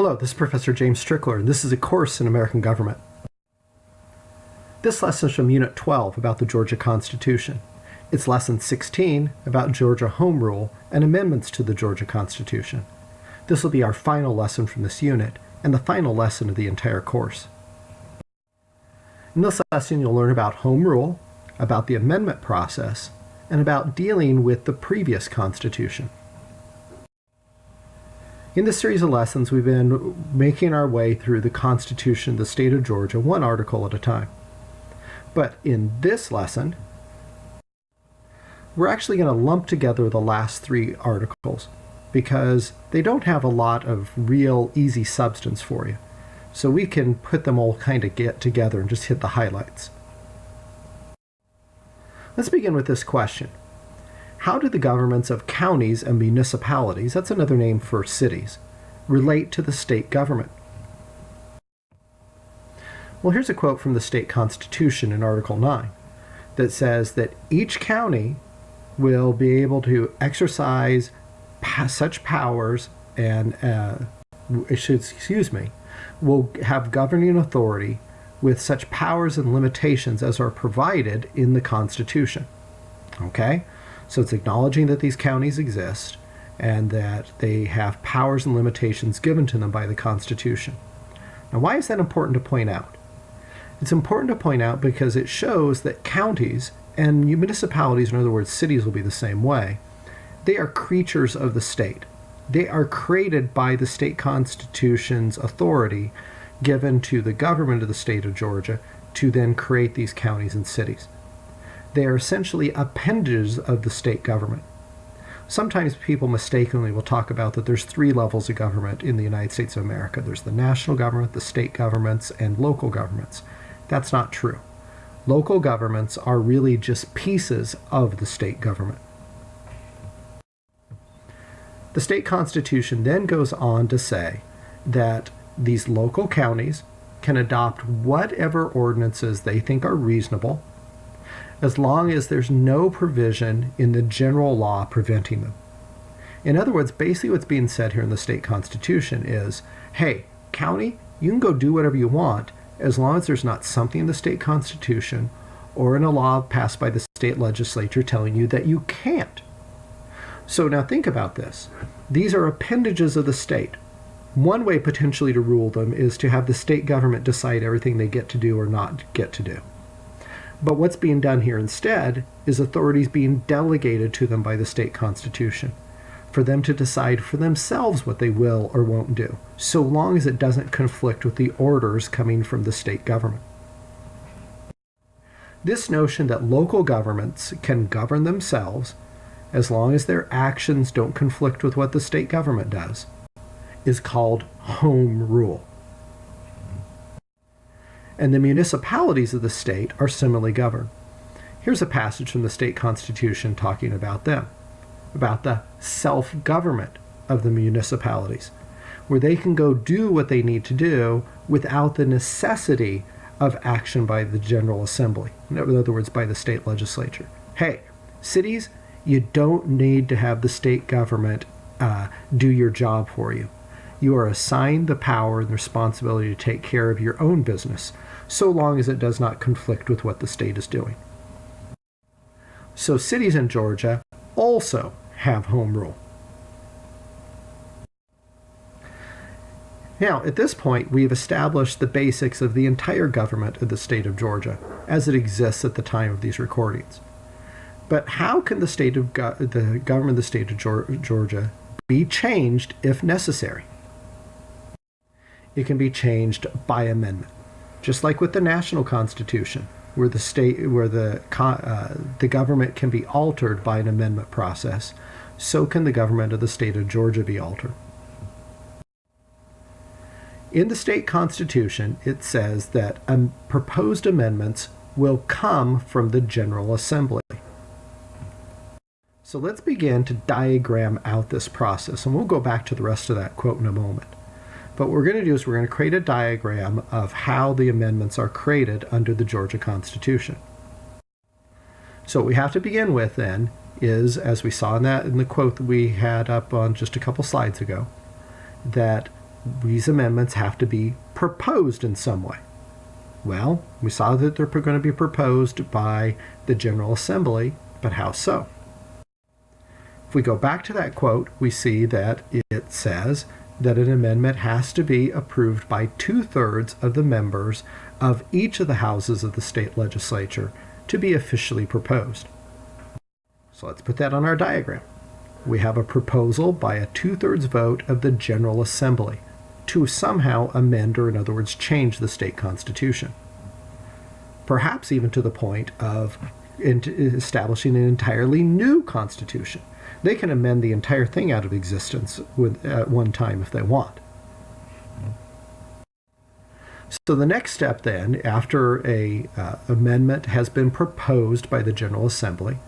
Hello, this is Professor James Strickler, and this is a course in American government. This lesson is from Unit 12 about the Georgia Constitution. It's Lesson 16 about Georgia Home Rule and amendments to the Georgia Constitution. This will be our final lesson from this unit, and the final lesson of the entire course. In this lesson, you'll learn about Home Rule, about the amendment process, and about dealing with the previous Constitution. In this series of lessons, we've been making our way through the Constitution of the state of Georgia, one article at a time. But in this lesson, we're actually going to lump together the last three articles because they don't have a lot of real easy substance for you. So we can put them all kind of get together and just hit the highlights. Let's begin with this question. How do the governments of counties and municipalities, that's another name for cities, relate to the state government? Well, here's a quote from the state constitution in Article 9 that says that each county will be able to exercise such powers and, will have governing authority with such powers and limitations as are provided in the Constitution. Okay? So it's acknowledging that these counties exist and that they have powers and limitations given to them by the Constitution. Now, why is that important to point out? It's important to point out because it shows that counties and municipalities, in other words, cities will be the same way, they are creatures of the state. They are created by the state constitution's authority given to the government of the state of Georgia to then create these counties and cities. They are essentially appendages of the state government. Sometimes people mistakenly will talk about that there's three levels of government in the United States of America. There's the national government, the state governments, and local governments. That's not true. Local governments are really just pieces of the state government. The state constitution then goes on to say that these local counties can adopt whatever ordinances they think are reasonable, as long as there's no provision in the general law preventing them. In other words, basically what's being said here in the state constitution is, hey, county, you can go do whatever you want as long as there's not something in the state constitution or in a law passed by the state legislature telling you that you can't. So now think about this. These are appendages of the state. One way potentially to rule them is to have the state government decide everything they get to do or not get to do. But what's being done here instead is authorities being delegated to them by the state constitution for them to decide for themselves what they will or won't do, so long as it doesn't conflict with the orders coming from the state government. This notion that local governments can govern themselves as long as their actions don't conflict with what the state government does is called home rule. And the municipalities of the state are similarly governed. Here's a passage from the state constitution talking about them, about the self-government of the municipalities, where they can go do what they need to do without the necessity of action by the General Assembly, in other words, by the state legislature. Hey, cities, you don't need to have the state government do your job for you. You are assigned the power and the responsibility to take care of your own business, so long as it does not conflict with what the state is doing. So cities in Georgia also have home rule. Now, at this point, we've established the basics of the entire government of the state of Georgia as it exists at the time of these recordings. But how can the government of the state of Georgia be changed if necessary? It can be changed by amendment, just like with the national constitution, where the government can be altered by an amendment process. So can the government of the state of Georgia be altered. In the state constitution, it says that proposed amendments will come from the General Assembly. So let's begin to diagram out this process, and we'll go back to the rest of that quote in a moment. But what we're going to do is we're going to create a diagram of how the amendments are created under the Georgia Constitution. So what we have to begin with then is, as we saw in the quote that we had up on just a couple slides ago, that these amendments have to be proposed in some way. Well, we saw that they're going to be proposed by the General Assembly, but how so? If we go back to that quote, we see that it says that an amendment has to be approved by 2/3 of the members of each of the houses of the state legislature to be officially proposed. So let's put that on our diagram. We have a proposal by a 2/3 vote of the General Assembly to somehow amend, or in other words, change the state constitution. Perhaps even to the point of establishing an entirely new constitution. They can amend the entire thing out of existence at one time if they want. So the next step then, after a amendment has been proposed by the General Assembly,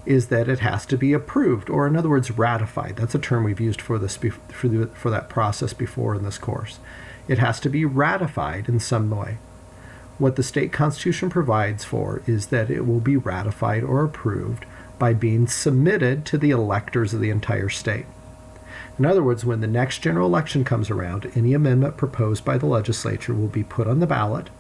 is that it has to be approved, or in other words, ratified. That's a term we've used for this for that process before in this course. It has to be ratified in some way. What the state constitution provides for is that it will be ratified or approved by being submitted to the electors of the entire state. In other words, when the next general election comes around, any amendment proposed by the legislature will be put on the ballot,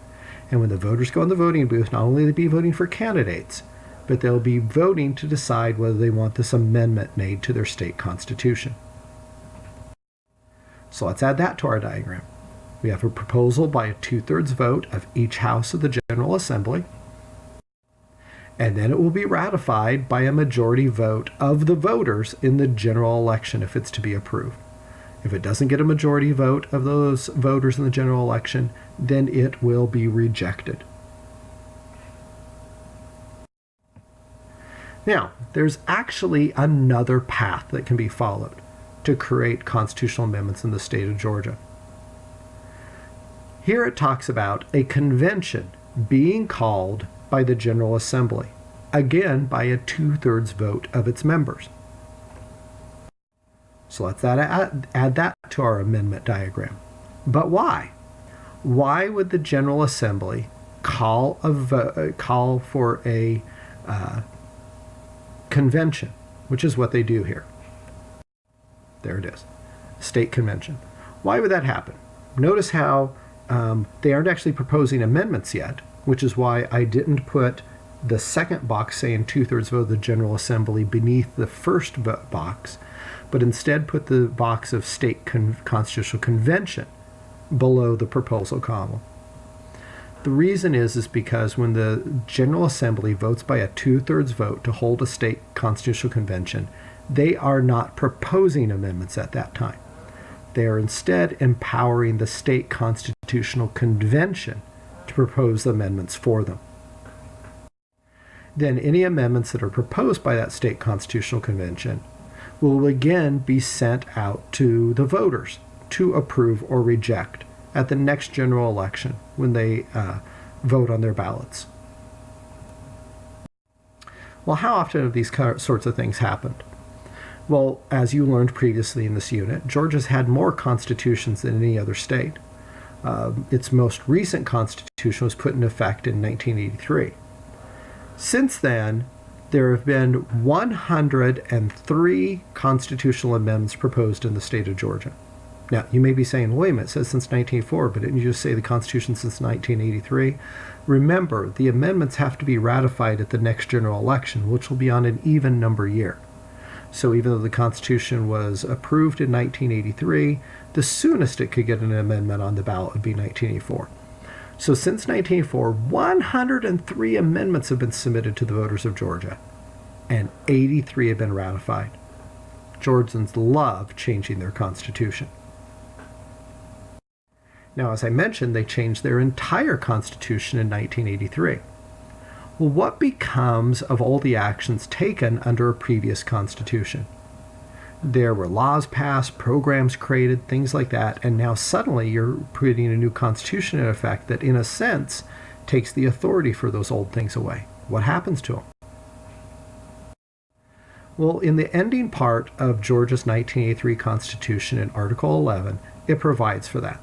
and when the voters go in the voting booth, not only will they be voting for candidates, but they'll be voting to decide whether they want this amendment made to their state constitution. So let's add that to our diagram. We have a proposal by a 2/3 vote of each house of the General Assembly, and then it will be ratified by a majority vote of the voters in the general election if it's to be approved. If it doesn't get a majority vote of those voters in the general election, then it will be rejected. Now, there's actually another path that can be followed to create constitutional amendments in the state of Georgia. Here it talks about a convention being called by the General Assembly, again by a 2/3 vote of its members. So let's add that to our amendment diagram. But why? Why would the General Assembly call for a convention, which is what they do here? There it is, state convention. Why would that happen? Notice how they aren't actually proposing amendments yet, which is why I didn't put the second box saying 2/3 vote of the General Assembly beneath the first box, but instead put the box of state constitutional convention below the proposal column. The reason is because when the General Assembly votes by a 2/3 vote to hold a state constitutional convention, they are not proposing amendments at that time. They are instead empowering the state constitutional convention to propose amendments for them. Then any amendments that are proposed by that state constitutional convention will again be sent out to the voters to approve or reject at the next general election when they vote on their ballots. Well, how often have these sorts of things happened? Well, as you learned previously in this unit, Georgia's had more constitutions than any other state. Its most recent constitution was put in effect in 1983. Since then, there have been 103 constitutional amendments proposed in the state of Georgia. Now, you may be saying, wait a minute, it says since 1904, but didn't you just say the Constitution since 1983? Remember, the amendments have to be ratified at the next general election, which will be on an even number year. So even though the Constitution was approved in 1983, the soonest it could get an amendment on the ballot would be 1984. So since 1984, 103 amendments have been submitted to the voters of Georgia, and 83 have been ratified. Georgians love changing their constitution. Now, as I mentioned, they changed their entire constitution in 1983. Well, what becomes of all the actions taken under a previous constitution? There were laws passed, programs created, things like that, and now suddenly you're putting a new constitution in effect that, in a sense, takes the authority for those old things away. What happens to them? Well, in the ending part of Georgia's 1983 Constitution in Article 11, it provides for that.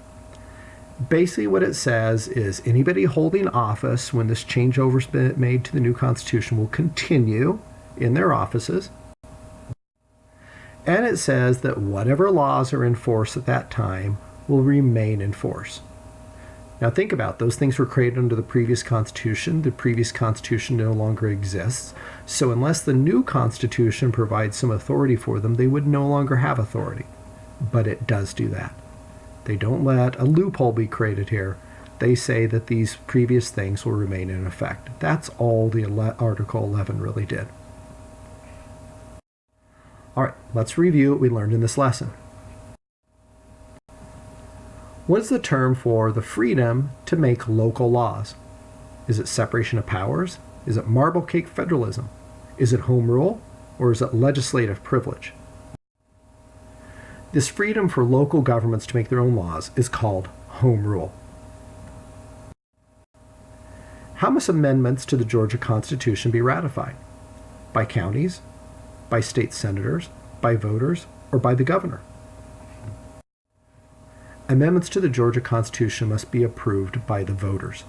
Basically what it says is anybody holding office when this changeover's been made to the new Constitution will continue in their offices. And it says that whatever laws are in force at that time will remain in force. Now think about those things were created under the previous Constitution. The previous Constitution no longer exists. So unless the new Constitution provides some authority for them, they would no longer have authority. But it does do that. They don't let a loophole be created here. They say that these previous things will remain in effect. That's all the Article 11 really did. All right, let's review what we learned in this lesson. What is the term for the freedom to make local laws? Is it separation of powers? Is it marble cake federalism? Is it home rule? Or is it legislative privilege? This freedom for local governments to make their own laws is called home rule. How must amendments to the Georgia Constitution be ratified? By counties, by state senators, by voters, or by the governor? Amendments to the Georgia Constitution must be approved by the voters.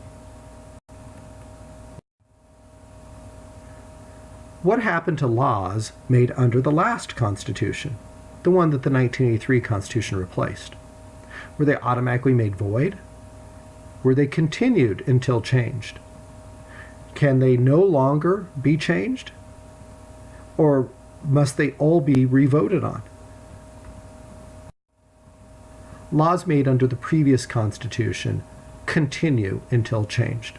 What happened to laws made under the last Constitution, the one that the 1983 Constitution replaced? Were they automatically made void? Were they continued until changed? Can they no longer be changed? Or must they all be revoted on? Laws made under the previous Constitution continue until changed.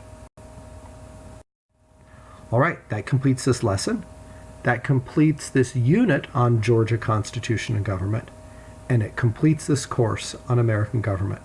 All right, that completes this lesson. That completes this unit on Georgia Constitution and government, and it completes this course on American government.